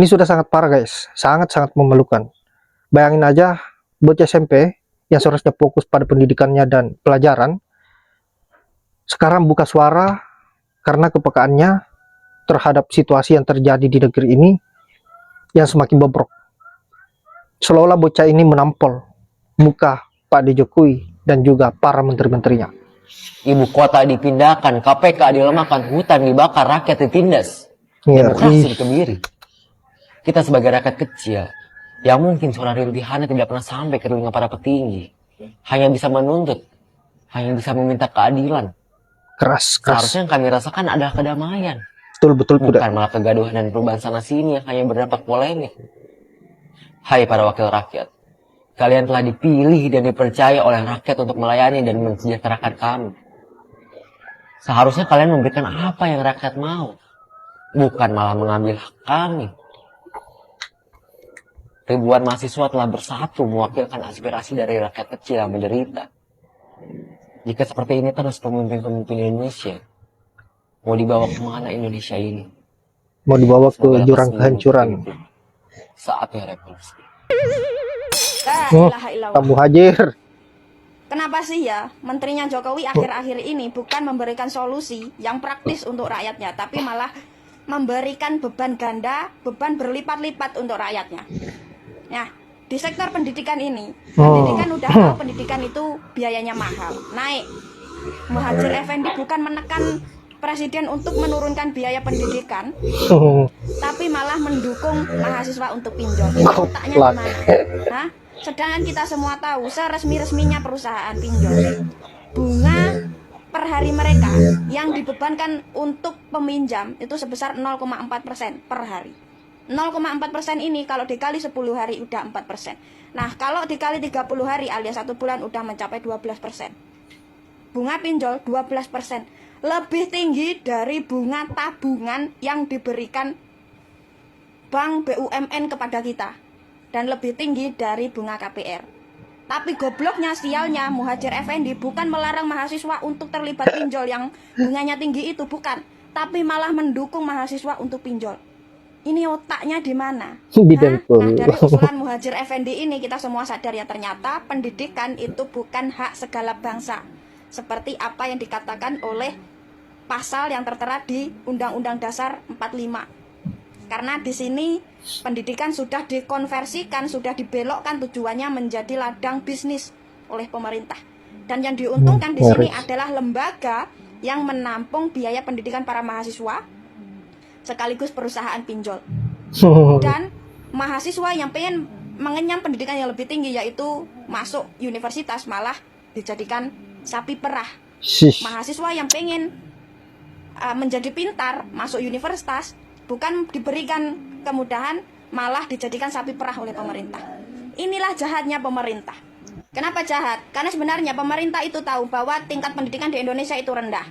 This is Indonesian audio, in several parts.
Ini sudah sangat parah guys, sangat-sangat memalukan. Bayangin aja bocah SMP yang seharusnya fokus pada pendidikannya dan pelajaran, sekarang buka suara karena kepekaannya terhadap situasi yang terjadi di negeri ini yang semakin bobrok. Seolah-olah bocah ini menampol muka Pak Jokowi dan juga para menteri-menterinya. Ibu kota dipindahkan, KPK dilemahkan, hutan dibakar, rakyat ditindas. Ngeri. Demokrasi dikebiri. Kita sebagai rakyat kecil, yang mungkin suara rintihannya tidak pernah sampai ke telinga para petinggi, hanya bisa menuntut, hanya bisa meminta keadilan. Keras. Seharusnya yang kami rasakan adalah kedamaian. Betul Bukan malah kegaduhan dan perubahan sana sini yang hanya berdampak polemik. Hai para wakil rakyat, kalian telah dipilih dan dipercaya oleh rakyat untuk melayani dan mensejahterakan kami. Seharusnya kalian memberikan apa yang rakyat mau, bukan malah mengambil hak kami. Ribuan mahasiswa telah bersatu mewakilkan aspirasi dari rakyat kecil yang menderita. Jika seperti ini terus pemimpin-pemimpin Indonesia, mau dibawa kemana Indonesia ini? Mau dibawa ke jurang kehancuran. Saatnya revolusi. Pak Muhajir. Kenapa sih ya menterinya Jokowi akhir-akhir ini bukan memberikan solusi yang praktis untuk rakyatnya, tapi malah memberikan beban ganda, beban berlipat-lipat untuk rakyatnya. Nah, di sektor pendidikan ini, pendidikan udah tahu pendidikan itu biayanya mahal, naik. Muhajir Effendi bukan menekan presiden untuk menurunkan biaya pendidikan, tapi malah mendukung mahasiswa untuk pinjol. Otaknya gimana? Hah? Sedangkan kita semua tahu seresmi-resminya perusahaan pinjol, bunga per hari mereka yang dibebankan untuk peminjam itu sebesar 0,4% per hari. 0,4% ini kalau dikali 10 hari udah 4%. Nah, kalau dikali 30 hari alias 1 bulan udah mencapai 12%. Bunga pinjol 12%. Lebih tinggi dari bunga tabungan yang diberikan Bank BUMN kepada kita. Dan lebih tinggi dari bunga KPR. Tapi gobloknya, sialnya, Muhajir Effendi bukan melarang mahasiswa untuk terlibat pinjol yang bunganya tinggi itu, bukan. Tapi malah mendukung mahasiswa untuk pinjol. Ini otaknya di mana? Nah, dari usulan Muhajir Effendi ini kita semua sadar ya, ternyata pendidikan itu bukan hak segala bangsa. Seperti apa yang dikatakan oleh pasal yang tertera di Undang-Undang Dasar 45. Karena di sini pendidikan sudah dikonversikan, sudah dibelokkan tujuannya menjadi ladang bisnis oleh pemerintah. Dan yang diuntungkan di sini adalah lembaga yang menampung biaya pendidikan para mahasiswa sekaligus perusahaan pinjol. Dan mahasiswa yang pengen mengenyam pendidikan yang lebih tinggi yaitu masuk universitas malah dijadikan sapi perah. Mahasiswa yang pengen menjadi pintar masuk universitas bukan diberikan kemudahan, malah dijadikan sapi perah oleh pemerintah. Inilah jahatnya pemerintah. Kenapa jahat? Karena sebenarnya pemerintah itu tahu bahwa tingkat pendidikan di Indonesia itu rendah.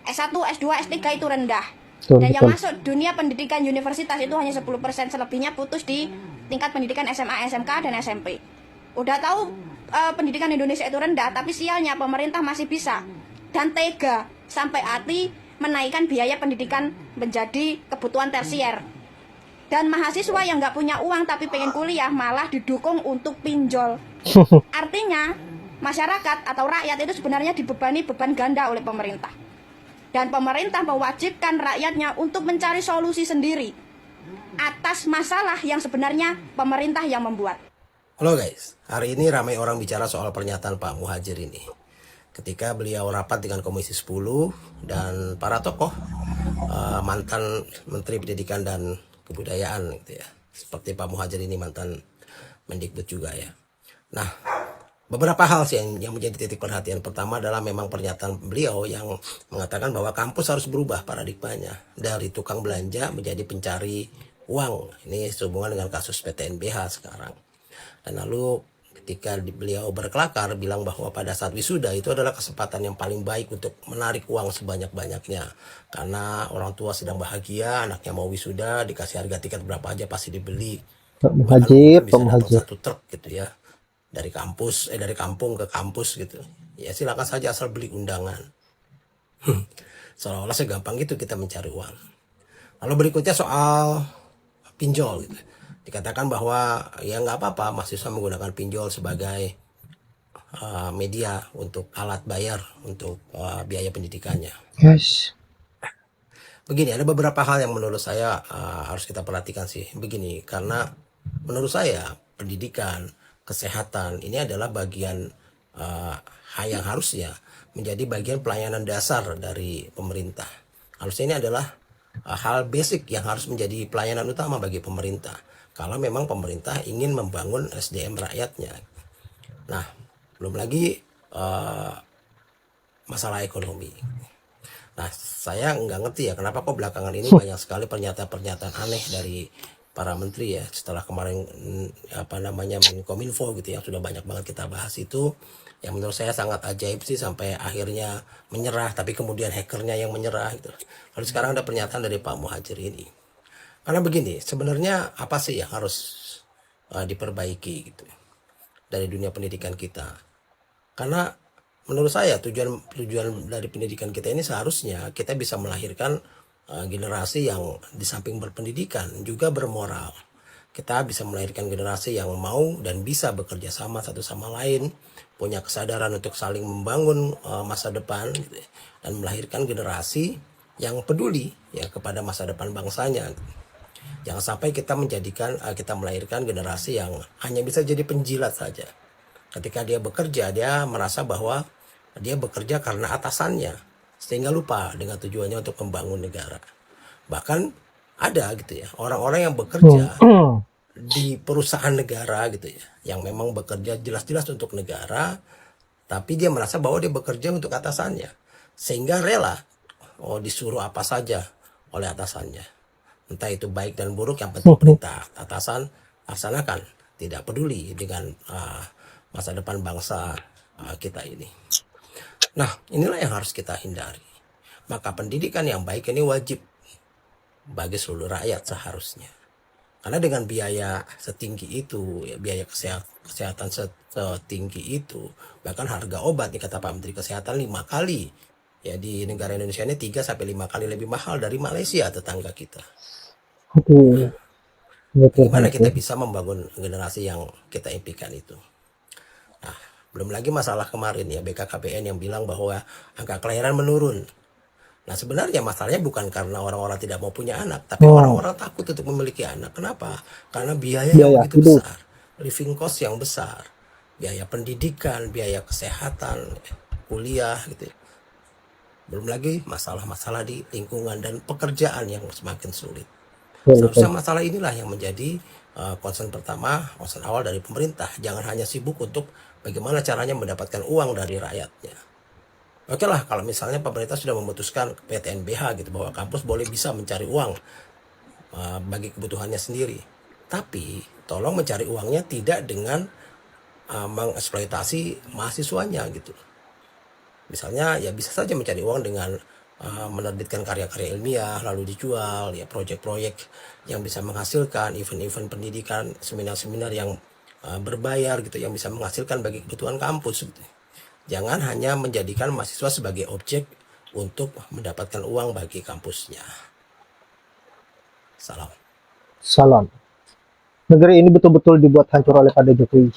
S1, S2, S3 itu rendah. Dan yang masuk dunia pendidikan universitas itu hanya 10%, selebihnya putus di tingkat pendidikan SMA, SMK, dan SMP. Udah tahu pendidikan Indonesia itu rendah, tapi sialnya pemerintah masih bisa dan tega sampai hati menaikkan biaya pendidikan menjadi kebutuhan tersier. Dan mahasiswa yang nggak punya uang tapi pengen kuliah malah didukung untuk pinjol. Artinya masyarakat atau rakyat itu sebenarnya dibebani beban ganda oleh pemerintah. Dan pemerintah mewajibkan rakyatnya untuk mencari solusi sendiri atas masalah yang sebenarnya pemerintah yang membuat. Halo guys, hari ini ramai orang bicara soal pernyataan Pak Muhajir ini. Ketika beliau rapat dengan Komisi 10 dan para tokoh mantan Menteri Pendidikan dan Kebudayaan gitu ya. Seperti Pak Muhajir ini mantan Mendikbud juga ya. Nah, beberapa hal sih yang menjadi titik perhatian. Pertama adalah memang pernyataan beliau yang mengatakan bahwa kampus harus berubah paradigmanya dari tukang belanja menjadi pencari uang. Ini sehubungan dengan kasus PTNBH sekarang. Dan lalu ketika beliau berkelakar bilang bahwa pada saat wisuda itu adalah kesempatan yang paling baik untuk menarik uang sebanyak-banyaknya. Karena orang tua sedang bahagia, anaknya mau wisuda, dikasih harga tiket berapa aja pasti dibeli. Pak Muhajir, bisa dapat satu truk gitu ya. Dari kampung ke kampus gitu. Ya silakan saja asal beli undangan. Seolah-olah segampang itu kita mencari uang. Lalu berikutnya soal pinjol gitu. Dikatakan bahwa ya nggak apa-apa mahasiswa menggunakan pinjol sebagai media untuk alat bayar untuk biaya pendidikannya. Yes. Begini, ada beberapa hal yang menurut saya harus kita perhatikan sih. Begini, karena menurut saya pendidikan, kesehatan ini adalah bagian yang harusnya menjadi bagian pelayanan dasar dari pemerintah. Harusnya ini adalah hal basic yang harus menjadi pelayanan utama bagi pemerintah. Kalau memang pemerintah ingin membangun SDM rakyatnya. Nah, belum lagi masalah ekonomi. Nah, saya nggak ngerti ya kenapa kok belakangan ini banyak sekali pernyataan-pernyataan aneh dari para menteri ya, setelah kemarin Menkominfo gitu yang sudah banyak banget kita bahas itu, yang menurut saya sangat ajaib sih sampai akhirnya menyerah, tapi kemudian hackernya yang menyerah gitu. Lalu sekarang ada pernyataan dari Pak Muhadjir ini. Karena begini, sebenarnya apa sih yang harus diperbaiki gitu dari dunia pendidikan kita? Karena menurut saya tujuan dari pendidikan kita ini seharusnya kita bisa melahirkan generasi yang di samping berpendidikan juga bermoral. Kita bisa melahirkan generasi yang mau dan bisa bekerja sama satu sama lain, punya kesadaran untuk saling membangun masa depan gitu, dan melahirkan generasi yang peduli ya kepada masa depan bangsanya. Jangan sampai kita melahirkan generasi yang hanya bisa jadi penjilat saja. Ketika dia bekerja, dia merasa bahwa dia bekerja karena atasannya, sehingga lupa dengan tujuannya untuk membangun negara. Bahkan ada gitu ya, orang-orang yang bekerja di perusahaan negara gitu ya, yang memang bekerja jelas-jelas untuk negara, tapi dia merasa bahwa dia bekerja untuk atasannya, sehingga rela disuruh apa saja oleh atasannya. Entah itu baik dan buruk, yang penting perintah atasan laksanakan, tidak peduli dengan masa depan bangsa kita ini. Nah, inilah yang harus kita hindari. Maka pendidikan yang baik ini wajib bagi seluruh rakyat seharusnya. Karena dengan biaya setinggi itu, ya, biaya kesehatan setinggi itu, bahkan harga obat nih kata Pak Menteri Kesehatan 5 kali. Ya di negara Indonesia ini 3-5 kali lebih mahal dari Malaysia, tetangga kita. Bagaimana kita bisa membangun generasi yang kita impikan itu? Nah, belum lagi masalah kemarin ya BKKBN yang bilang bahwa angka kelahiran menurun. Nah, sebenarnya masalahnya bukan karena orang-orang tidak mau punya anak, tapi orang-orang takut untuk memiliki anak. Kenapa? Karena biaya yang begitu besar, living cost yang besar, biaya pendidikan, biaya kesehatan, kuliah gitu. Belum lagi masalah-masalah di lingkungan dan pekerjaan yang semakin sulit. Seharusnya masalah inilah yang menjadi concern pertama, concern awal dari pemerintah. Jangan hanya sibuk untuk bagaimana caranya mendapatkan uang dari rakyatnya. Oke lah, kalau misalnya pemerintah sudah memutuskan PTNBH gitu, bahwa kampus bisa mencari uang bagi kebutuhannya sendiri. Tapi tolong mencari uangnya tidak dengan mengeksploitasi mahasiswanya gitu. Misalnya ya bisa saja mencari uang dengan menerbitkan karya-karya ilmiah lalu dijual, ya proyek-proyek yang bisa menghasilkan, event-event pendidikan, seminar-seminar yang berbayar gitu, yang bisa menghasilkan bagi kebutuhan kampus gitu. Jangan hanya menjadikan mahasiswa sebagai objek untuk mendapatkan uang bagi kampusnya. Salam. Salam. Negeri ini betul-betul dibuat hancur oleh pada Jokowi.